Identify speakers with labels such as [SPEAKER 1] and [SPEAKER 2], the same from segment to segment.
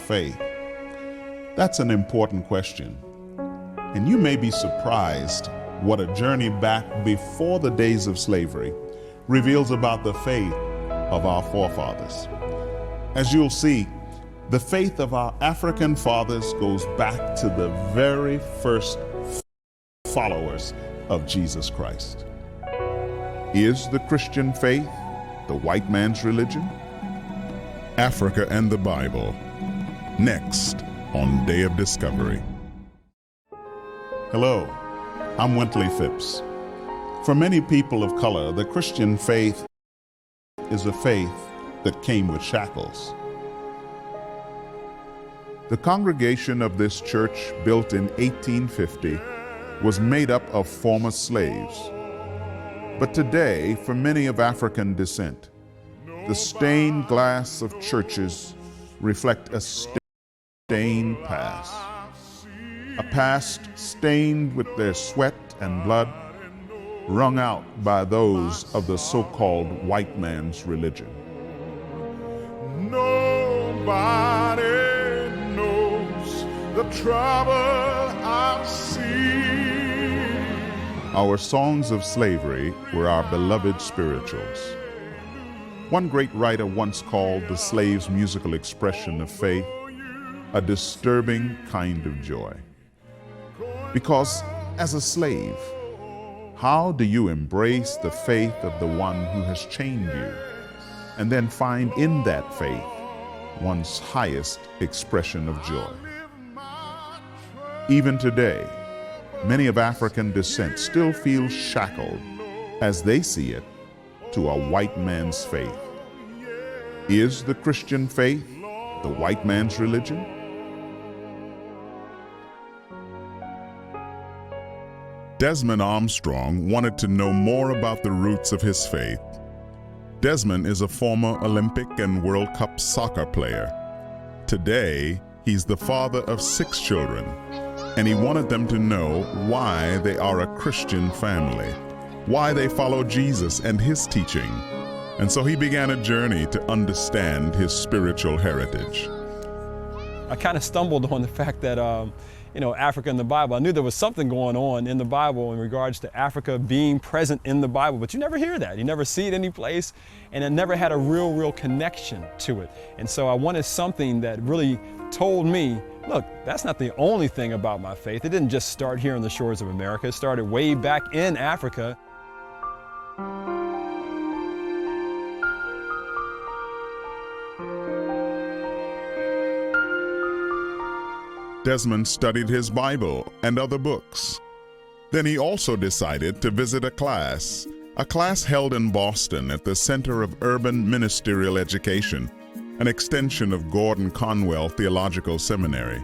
[SPEAKER 1] faith? That's an important question. And you may be surprised what a journey back before the days of slavery reveals about the faith of our forefathers. As you'll see, the faith of our African fathers goes back to the very first followers of Jesus Christ. Is the Christian faith the white man's religion? Africa and the Bible, next on Day of Discovery. Hello, I'm Wintley Phipps. For many people of color, the Christian faith is a faith that came with shackles. The congregation of this church, built in 1850, was made up of former slaves. But today, for many of African descent, the stained glass of churches reflect a stained past. A past stained with their sweat and blood, wrung out by those of the so-called white man's religion. Nobody knows the trouble I've seen. Our songs of slavery were our beloved spirituals. One great writer once called the slave's musical expression of faith a disturbing kind of joy. Because as a slave, how do you embrace the faith of the one who has chained you, and then find in that faith one's highest expression of joy? Even today, many of African descent still feel shackled, as they see it, to a white man's faith. Is the Christian faith the white man's religion? Desmond Armstrong wanted to know more about the roots of his faith. Desmond is a former Olympic and World Cup soccer player. Today, he's the father of 6 children, and he wanted them to know why they are a Christian family, why they follow Jesus and his teaching. And so he began a journey to understand his spiritual heritage.
[SPEAKER 2] I kind of stumbled on the fact that Africa in the Bible. I knew there was something going on in the Bible in regards to Africa being present in the Bible, but you never hear that. You never see it any place, and it never had a real connection to it. And so I wanted something that really told me, look, that's not the only thing about my faith. It didn't just start here on the shores of America. It started way back in Africa.
[SPEAKER 1] Desmond studied his Bible and other books. Then he also decided to visit a class held in Boston at the Center of Urban Ministerial Education, an extension of Gordon Conwell Theological Seminary.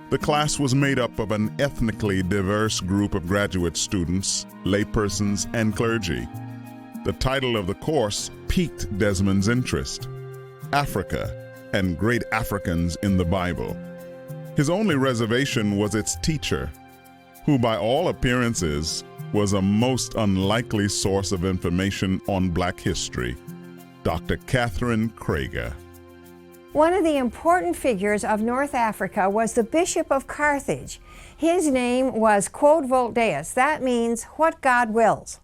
[SPEAKER 1] The class was made up of an ethnically diverse group of graduate students, laypersons, and clergy. The title of the course piqued Desmond's interest: Africa and Great Africans in the Bible. His only reservation was its teacher, who by all appearances was a most unlikely source of information on Black history, Dr. Catherine Krager.
[SPEAKER 3] One of the important figures of North Africa was the Bishop of Carthage. His name was Quod Vult Deus. That means what God wills.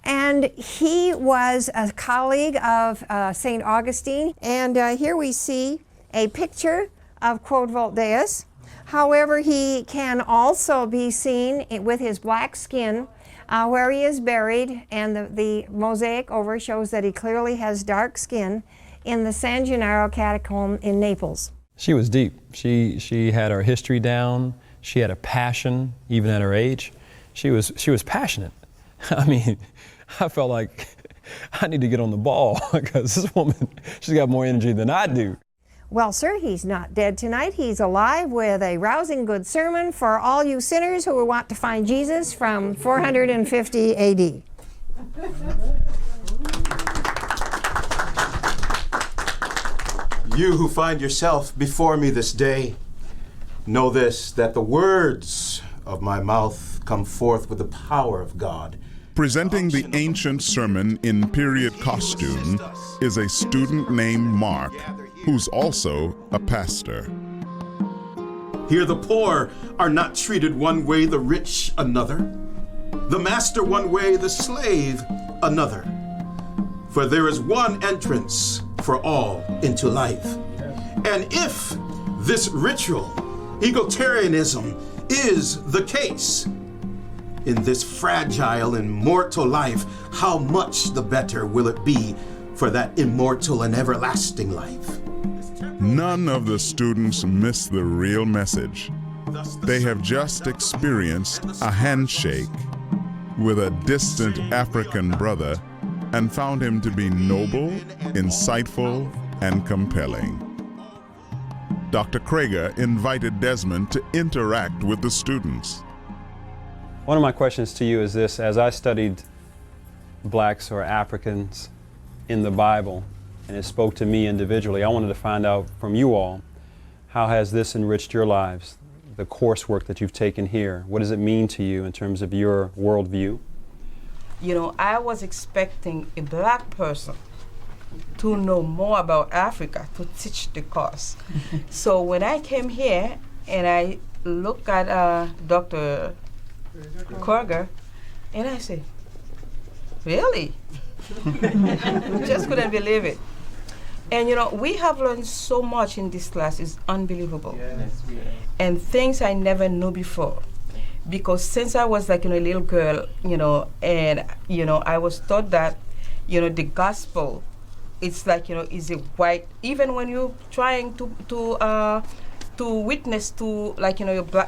[SPEAKER 3] And he was a colleague of St. Augustine. And here we see a picture of Quod Vult Deus. However, he can also be seen with his black skin where he is buried, and the mosaic over shows that he clearly has dark skin in the San Gennaro catacomb in Naples.
[SPEAKER 2] She was deep. She had her history down. She had a passion, even at her age. She was passionate. I mean, I felt like I need to get on the ball because this woman, she's got more energy than I do.
[SPEAKER 3] Well, sir, he's not dead tonight. He's alive with a rousing good sermon for all you sinners who want to find Jesus from 450 AD.
[SPEAKER 4] You who find yourself before me this day, know this, that the words of my mouth come forth with the power of God.
[SPEAKER 1] Presenting the ancient sermon in period costume is a student named Mark, who's also a pastor.
[SPEAKER 4] Here the poor are not treated one way, the rich another. The master one way, the slave another. For there is one entrance for all into life. And if this ritual, egalitarianism, is the case, in this fragile and mortal life, how much the better will it be for that immortal and everlasting life?
[SPEAKER 1] None of the students miss the real message. They have just experienced a handshake with a distant African brother and found him to be noble, insightful, and compelling. Dr. Krager invited Desmond to interact with the students.
[SPEAKER 2] One of my questions to you is this: as I studied blacks or Africans in the Bible, and it spoke to me individually, I wanted to find out from you all, how has this enriched your lives, the coursework that you've taken here? What does it mean to you in terms of your worldview?
[SPEAKER 5] You know, I was expecting a black person to know more about Africa, to teach the course. So when I came here and I looked at Dr. Krager, and I said, really? Just couldn't believe it. And you know, we have learned so much in this class, it's unbelievable. Yes. And things I never knew before. Because since I was like, a little girl, and, I was taught that, the gospel, it's like, is a white, even when you're trying to witness to, like,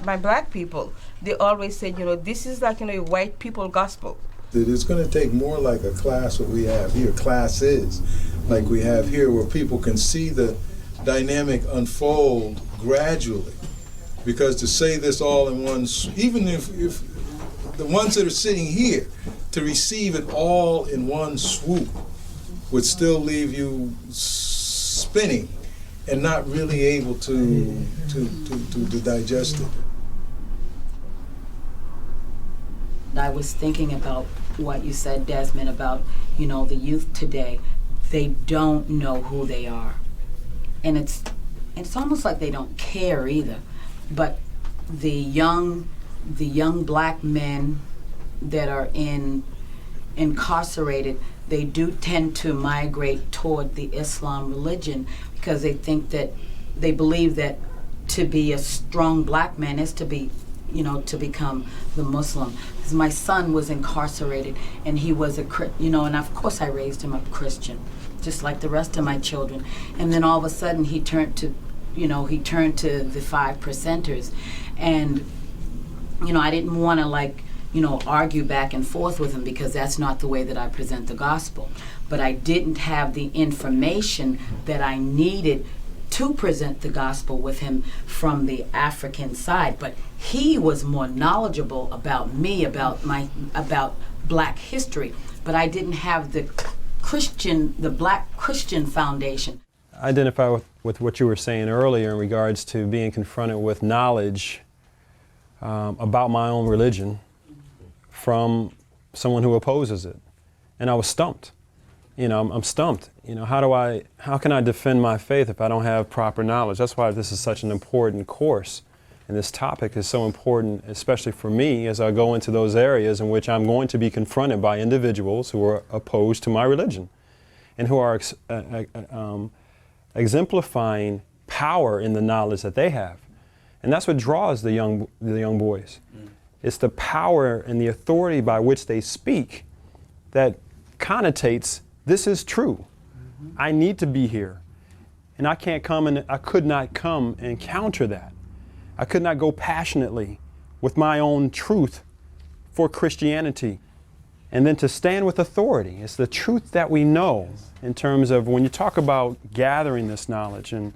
[SPEAKER 5] my black people, they always say, this is like, a white people gospel.
[SPEAKER 6] It's going to take more like a class what we have here, classes like we have here, where people can see the dynamic unfold gradually. Because to say this all in one, even if the ones that are sitting here, to receive it all in one swoop would still leave you spinning and not really able to digest it.
[SPEAKER 7] I was thinking about what you said, Desmond, about, the youth today. They don't know who they are. And it's almost like they don't care either. But the young black men that are incarcerated, they do tend to migrate toward the Islam religion because they believe that to be a strong black man is to be, to become the Muslim. Because my son was incarcerated and he was and of course I raised him up Christian, just like the rest of my children. And then all of a sudden he turned to the 5 percenters. And, I didn't want to argue back and forth with him because that's not the way that I present the gospel. But I didn't have the information that I needed to present the gospel with him from the African side. But he was more knowledgeable about me, about black history. But I didn't have the black Christian foundation.
[SPEAKER 2] I identify with what you were saying earlier in regards to being confronted with knowledge about my own religion from someone who opposes it. And I was stumped. I'm stumped. How can I defend my faith if I don't have proper knowledge? That's why this is such an important course. And this topic is so important, especially for me, as I go into those areas in which I'm going to be confronted by individuals who are opposed to my religion and who are exemplifying power in the knowledge that they have. And that's what draws the young boys. It's the power and the authority by which they speak that connotates, this is true. I need to be here. And I could not come and counter that. I could not go passionately with my own truth for Christianity. And then to stand with authority. It's the truth that we know in terms of when you talk about gathering this knowledge and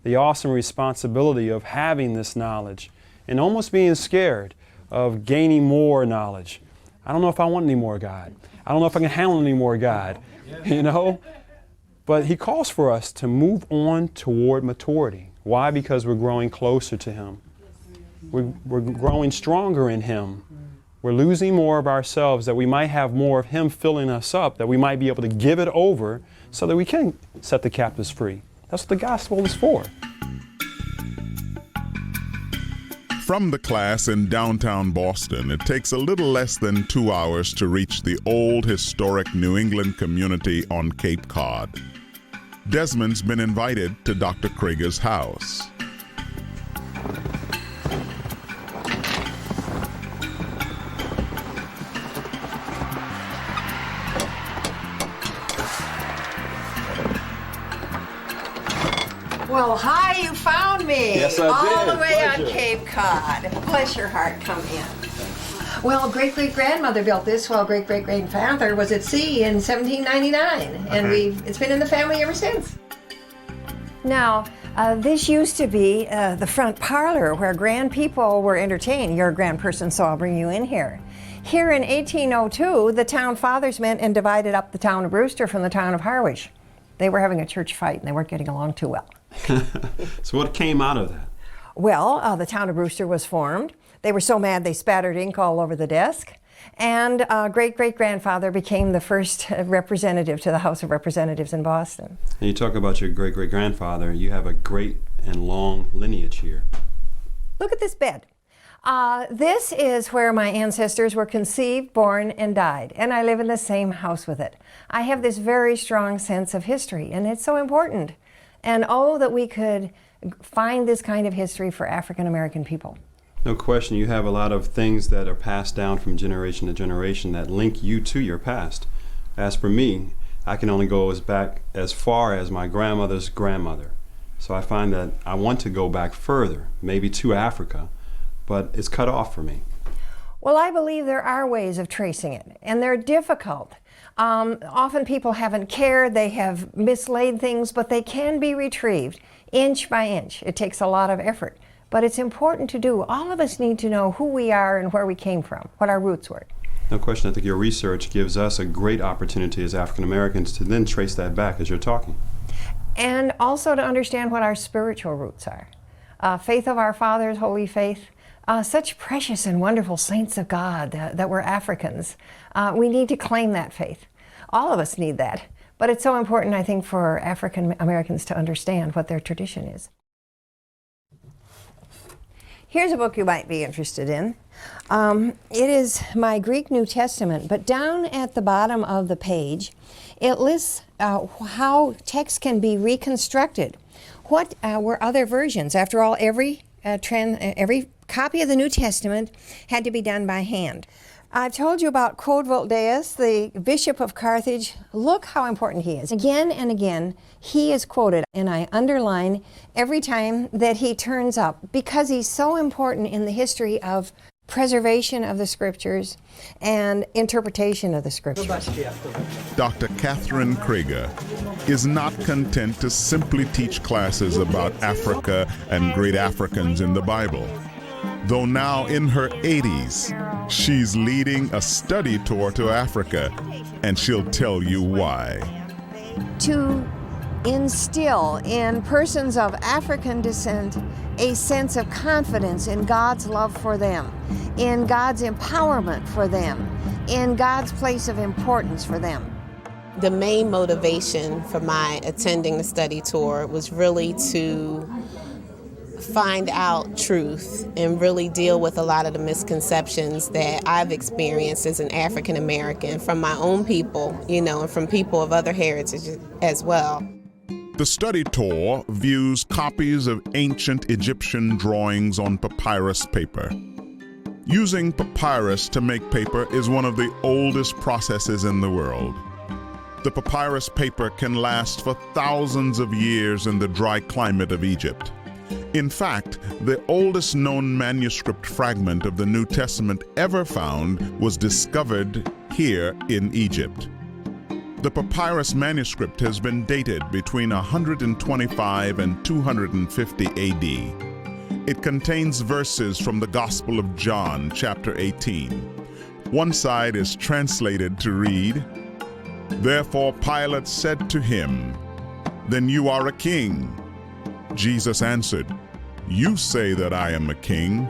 [SPEAKER 2] the awesome responsibility of having this knowledge and almost being scared of gaining more knowledge. I don't know if I want any more, God. I don't know if I can handle any more, God. But He calls for us to move on toward maturity. Why? Because we're growing closer to Him. We're growing stronger in Him. We're losing more of ourselves, that we might have more of Him filling us up, that we might be able to give it over so that we can set the captives free. That's what the gospel is for.
[SPEAKER 1] From the class in downtown Boston, it takes a little less than 2 hours to reach the old historic New England community on Cape Cod. Desmond's been invited to Dr. Krieger's house.
[SPEAKER 3] Well, hi, you found me.
[SPEAKER 2] Yes, I
[SPEAKER 3] All
[SPEAKER 2] did.
[SPEAKER 3] the way on
[SPEAKER 2] Pleasure.
[SPEAKER 3] Cape Cod. Bless your heart, come in. Well, great-great-grandmother built this while great-great-grandfather was at sea in 1799, and it's been in the family ever since. Now, this used to be the front parlor where grand people were entertained. You're a grand person, so I'll bring you in here. Here in 1802, the town fathers met and divided up the town of Brewster from the town of Harwich. They were having a church fight, and they weren't getting along too well.
[SPEAKER 8] So what came out of that?
[SPEAKER 3] Well, the town of Brewster was formed. They were so mad they spattered ink all over the desk. And great-great-grandfather became the first representative to the House of Representatives in Boston.
[SPEAKER 8] And you talk about your great-great-grandfather. You have a great and long lineage here.
[SPEAKER 3] Look at this bed. This is where my ancestors were conceived, born, and died, and I live in the same house with it. I have this very strong sense of history, and it's so important. And oh, that we could find this kind of history for African American people.
[SPEAKER 8] No question, you have a lot of things that are passed down from generation to generation that link you to your past. As for me, I can only go back as far as my grandmother's grandmother. So I find that I want to go back further, maybe to Africa, but it's cut off for me.
[SPEAKER 3] Well, I believe there are ways of tracing it, and they're difficult. Often people haven't cared, they have mislaid things, but they can be retrieved inch by inch. It takes a lot of effort, but it's important to do. All of us need to know who we are and where we came from, what our roots were.
[SPEAKER 8] No question, I think your research gives us a great opportunity as African Americans to then trace that back as you're talking.
[SPEAKER 3] And also to understand what our spiritual roots are. Faith of our fathers, holy faith, such precious and wonderful saints of God that were Africans. We need to claim that faith. All of us need that. But it's so important, I think, for African Americans to understand what their tradition is. Here's a book you might be interested in. It is my Greek New Testament, but down at the bottom of the page, it lists how text can be reconstructed. What were other versions? After all, every copy of the New Testament had to be done by hand. I've told you about Quod Vult Deus, the Bishop of Carthage. Look how important he is. Again and again, he is quoted, and I underline every time that he turns up because he's so important in the history of preservation of the Scriptures and interpretation of the Scriptures.
[SPEAKER 1] Dr. Catherine Krieger is not content to simply teach classes about Africa and great Africans in the Bible. Though now in her 80s, she's leading a study tour to Africa, and she'll tell you why.
[SPEAKER 3] To instill in persons of African descent a sense of confidence in God's love for them, in God's empowerment for them, in God's place of importance for them.
[SPEAKER 9] The main motivation for my attending the study tour was really to find out truth and really deal with a lot of the misconceptions that I've experienced as an African American from my own people, and from people of other heritages as well.
[SPEAKER 1] The study tour views copies of ancient Egyptian drawings on papyrus paper. Using papyrus to make paper is one of the oldest processes in the world. The papyrus paper can last for thousands of years in the dry climate of Egypt. In fact, the oldest known manuscript fragment of the New Testament ever found was discovered here in Egypt. The papyrus manuscript has been dated between 125 and 250 AD. It contains verses from the Gospel of John, chapter 18. One side is translated to read, "Therefore Pilate said to him, 'Then you are a king.' Jesus answered, 'You say that I am a king.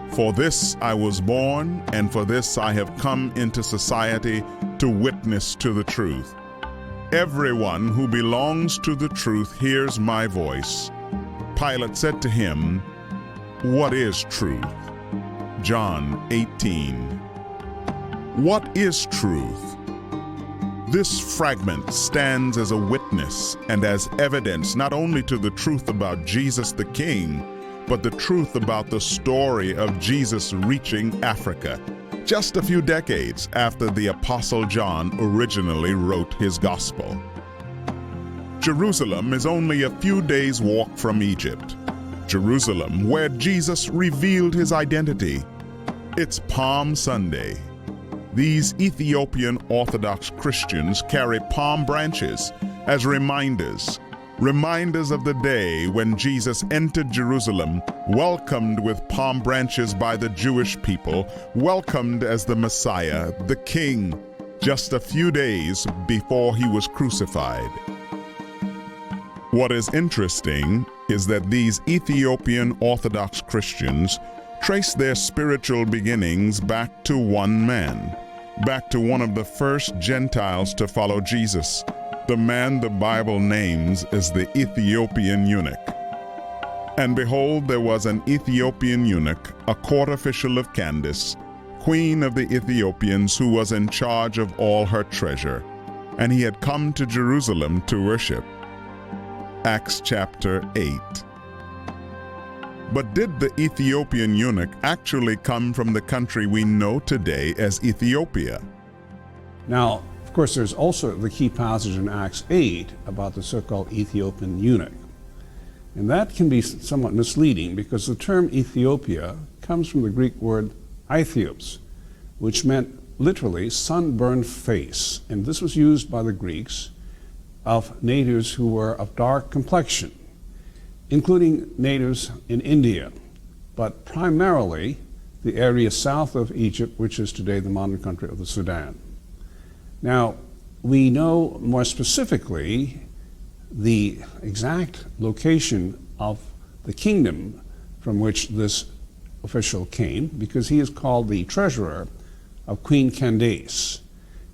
[SPEAKER 1] For this I was born, and for this I have come into society to witness to the truth. Everyone who belongs to the truth hears my voice.' Pilate said to him, What is truth? John 18. What is truth? This fragment stands as a witness and as evidence not only to the truth about Jesus the King, but the truth about the story of Jesus reaching Africa, just a few decades after the Apostle John originally wrote his gospel. Jerusalem is only a few days' walk from Egypt. Jerusalem, where Jesus revealed his identity. It's Palm Sunday. These Ethiopian Orthodox Christians carry palm branches as reminders of the day when Jesus entered Jerusalem, welcomed with palm branches by the Jewish people, welcomed as the Messiah, the King, just a few days before he was crucified. What is interesting is that these Ethiopian Orthodox Christians trace their spiritual beginnings back to one man, back to one of the first Gentiles to follow Jesus, the man the Bible names as the Ethiopian eunuch. And behold, there was an Ethiopian eunuch, a court official of Candace, queen of the Ethiopians, who was in charge of all her treasure, and he had come to Jerusalem to worship. Acts chapter 8. But did the Ethiopian eunuch actually come from the country we know today as Ethiopia?
[SPEAKER 10] Now, of course, there's also the key passage in Acts 8 about the so-called Ethiopian eunuch. And that can be somewhat misleading because the term Ethiopia comes from the Greek word Aethiopes, which meant literally sunburned face. And this was used by the Greeks of natives who were of dark complexion, including natives in India, but primarily the area south of Egypt, which is today the modern country of the Sudan. Now, we know more specifically the exact location of the kingdom from which this official came, because he is called the treasurer of Queen Candace.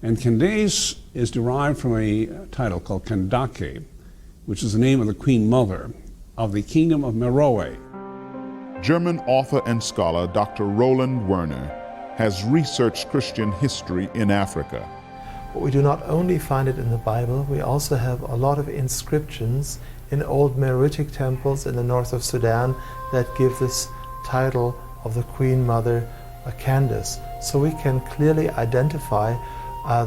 [SPEAKER 10] And Candace is derived from a title called Kandake, which is the name of the queen mother of the kingdom of Meroe.
[SPEAKER 1] German author and scholar Dr. Roland Werner has researched Christian history in Africa.
[SPEAKER 11] But we do not only find it in the Bible, we also have a lot of inscriptions in old Meroitic temples in the north of Sudan that give this title of the Queen Mother Candace. So we can clearly identify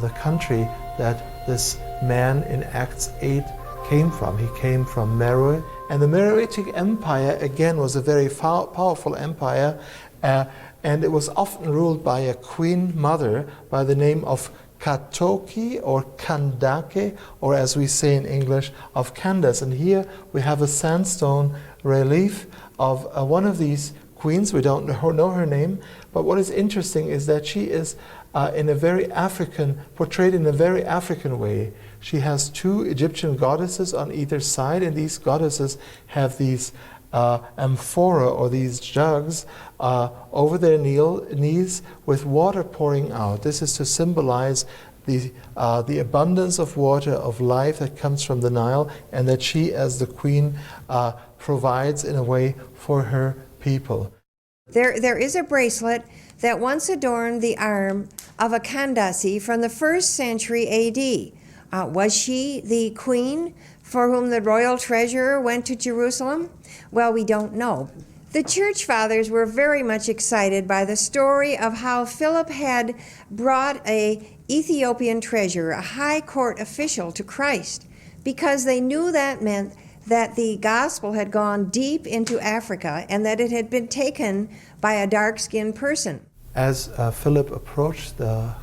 [SPEAKER 11] the country that this man in Acts 8 came from. He came from Meroe. And the Meroitic Empire, again, was a very powerful empire, and it was often ruled by a queen mother by the name of Katoki or Kandake, or as we say in English, of Candace. And here we have a sandstone relief of one of these queens. We don't know her name, but what is interesting is that she is portrayed in a very African way. She has two Egyptian goddesses on either side, and these goddesses have these amphora, or these jugs, over their knees with water pouring out. This is to symbolize the abundance of water, of life that comes from the Nile, and that she, as the queen, provides in a way for her people.
[SPEAKER 3] There is a bracelet that once adorned the arm of a Kandasi from the 1st century A.D. Was she the queen for whom the royal treasurer went to Jerusalem? Well, we don't know. The church fathers were very much excited by the story of how Philip had brought an Ethiopian treasurer, a high court official, to Christ, because they knew that meant that the gospel had gone deep into Africa and that it had been taken by a dark-skinned person.
[SPEAKER 11] As Philip approached the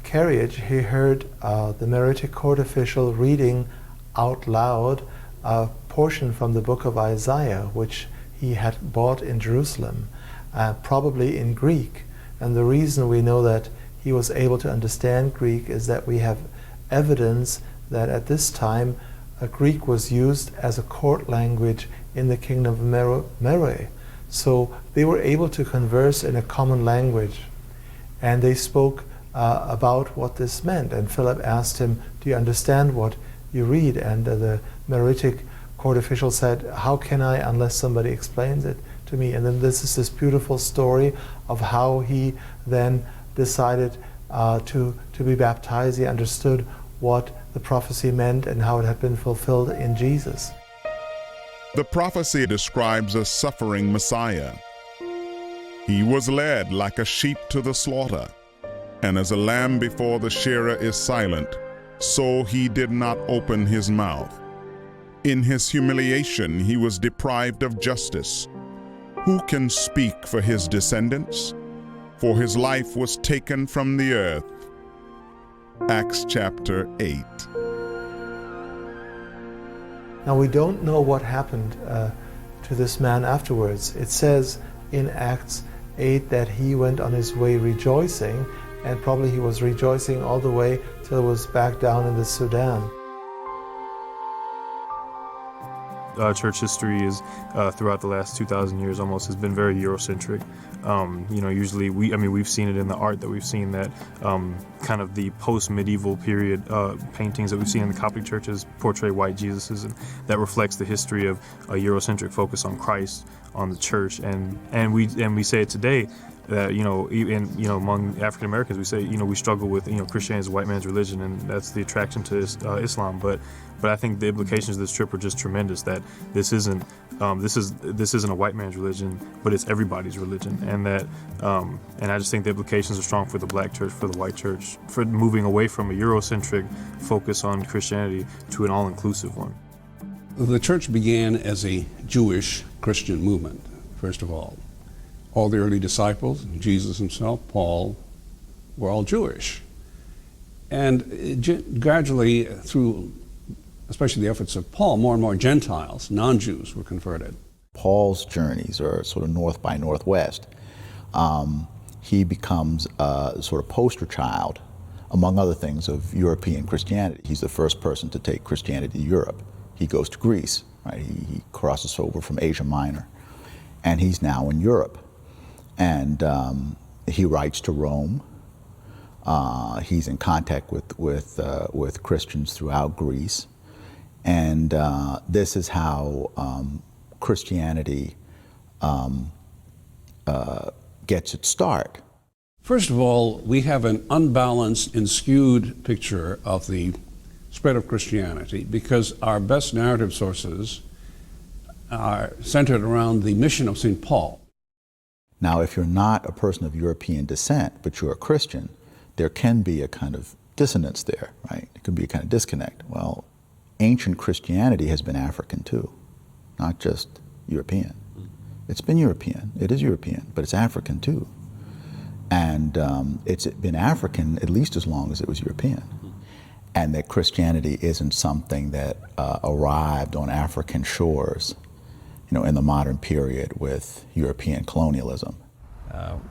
[SPEAKER 11] carriage, he heard the Meroitic court official reading out loud a portion from the book of Isaiah, which he had bought in Jerusalem, probably in Greek. And the reason we know that he was able to understand Greek is that we have evidence that at this time Greek was used as a court language in the kingdom of Meroe. So they were able to converse in a common language, and they spoke about what this meant. And Philip asked him, "Do you understand what you read?" And the Meroitic court official said, "How can I unless somebody explains it to me?" And then this is this beautiful story of how he then decided to be baptized. He understood what the prophecy meant and how it had been fulfilled in Jesus.
[SPEAKER 1] The prophecy describes a suffering Messiah. He was led like a sheep to the slaughter, and as a lamb before the shearer is silent, so he did not open his mouth. In his humiliation he was deprived of justice. Who can speak for his descendants? For his life was taken from the earth. Acts chapter 8.
[SPEAKER 11] Now we don't know what happened to this man afterwards. It says in Acts 8 that he went on his way rejoicing, and probably he was rejoicing all the way till he was back down in the Sudan.
[SPEAKER 12] Church history is throughout the last 2,000 years almost has been very Eurocentric. Usually we've seen it in the art that we've seen that kind of the post-medieval period paintings that we've seen in the Coptic churches portray white Jesuses, and that reflects the history of a Eurocentric focus on Christ, on the church, and we say it today. That among African Americans, we say we struggle with Christianity is a white man's religion, and that's the attraction to Islam. But I think the implications of this trip are just tremendous. That this isn't a white man's religion, but it's everybody's religion, and I just think the implications are strong for the black church, for the white church, for moving away from a Eurocentric focus on Christianity to an all-inclusive one.
[SPEAKER 10] The church began as a Jewish Christian movement, first of all. All the early disciples, Jesus himself, Paul, were all Jewish. And gradually, through especially the efforts of Paul, more and more Gentiles, non-Jews, were converted.
[SPEAKER 13] Paul's journeys are sort of north by northwest. He becomes a sort of poster child, among other things, of European Christianity. He's the first person to take Christianity to Europe. He goes to Greece, right? He crosses over from Asia Minor, and he's now in Europe. And he writes to Rome. He's in contact with Christians throughout Greece, and this is how Christianity gets its start.
[SPEAKER 10] First of all, we have an unbalanced and skewed picture of the spread of Christianity because our best narrative sources are centered around the mission of St. Paul.
[SPEAKER 13] Now, if you're not a person of European descent, but you're a Christian, there can be a kind of dissonance there, right? It could be a kind of disconnect. Well, ancient Christianity has been African too, not just European. It's been European, it is European, but it's African too. And it's been African at least as long as it was European. And that Christianity isn't something that arrived on African shores, in the modern period with European colonialism.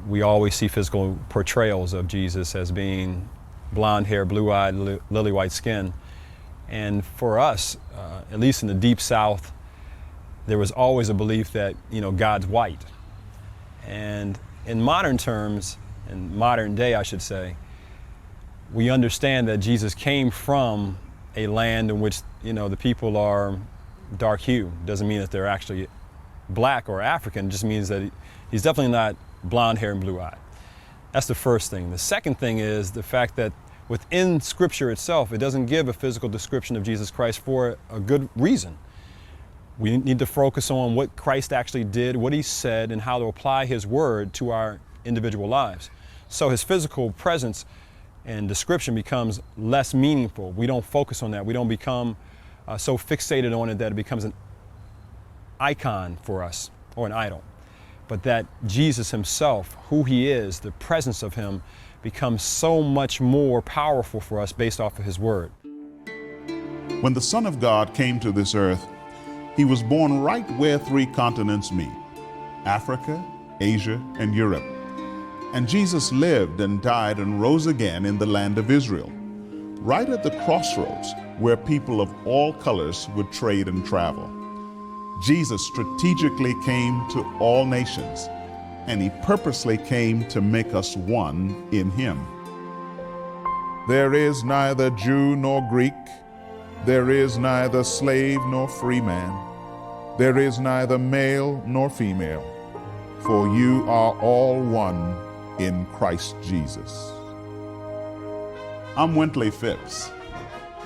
[SPEAKER 2] We always see physical portrayals of Jesus as being blonde hair, blue-eyed, lily-white skin. And for us, at least in the Deep South, there was always a belief that, God's white. And in modern terms, in modern day, I should say, we understand that Jesus came from a land in which, the people are dark hue. Doesn't mean that they're actually black or African, it just means that he's definitely not blonde hair and blue-eyed. That's the first thing. The second thing is the fact that within Scripture itself, it doesn't give a physical description of Jesus Christ for a good reason. We need to focus on what Christ actually did, what he said, and how to apply his word to our individual lives. So his physical presence and description becomes less meaningful. We don't focus on that. We don't become so fixated on it that it becomes an icon for us or an idol. But that Jesus himself, who he is, the presence of him, becomes so much more powerful for us based off of his word.
[SPEAKER 1] When the Son of God came to this earth, he was born right where three continents meet: Africa, Asia, and Europe. And Jesus lived and died and rose again in the land of Israel, right at the crossroads where people of all colors would trade and travel. Jesus strategically came to all nations, and he purposely came to make us one in him. There is neither Jew nor Greek, There is neither slave nor free man. There is neither male nor female, for you are all one in Christ Jesus. I'm Wintley Phipps.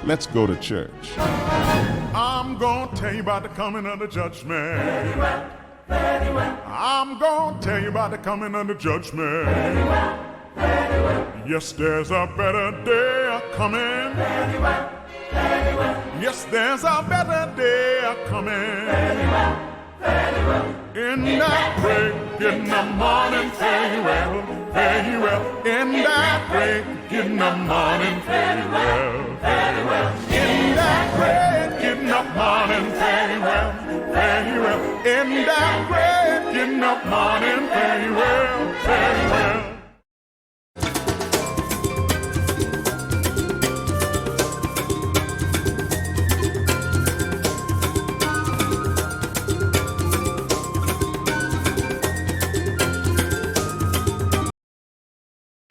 [SPEAKER 1] Let's go to church. I'm gonna tell you about the coming of the judgment. Very well, very well. I'm gonna tell you about the coming of the judgment. Very well, very well. Yes, there's a better day coming. Very well, very well. Yes, there's a better day coming. Very well, very well. In that break in the morning, very well, very well. In that break in the morning, very well, very well. In that break in the morning, very well, very well. In that break in the morning, very well, very well.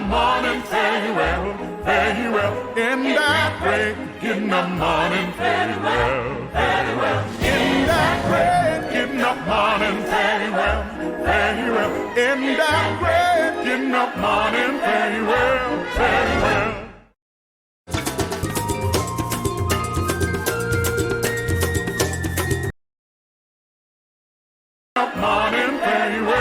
[SPEAKER 1] Morning, very well, very well. In that break in the morning, very well, very well. In that break in the morning, very well, very well. In that break in the morning, very well, very well. Morning, very well.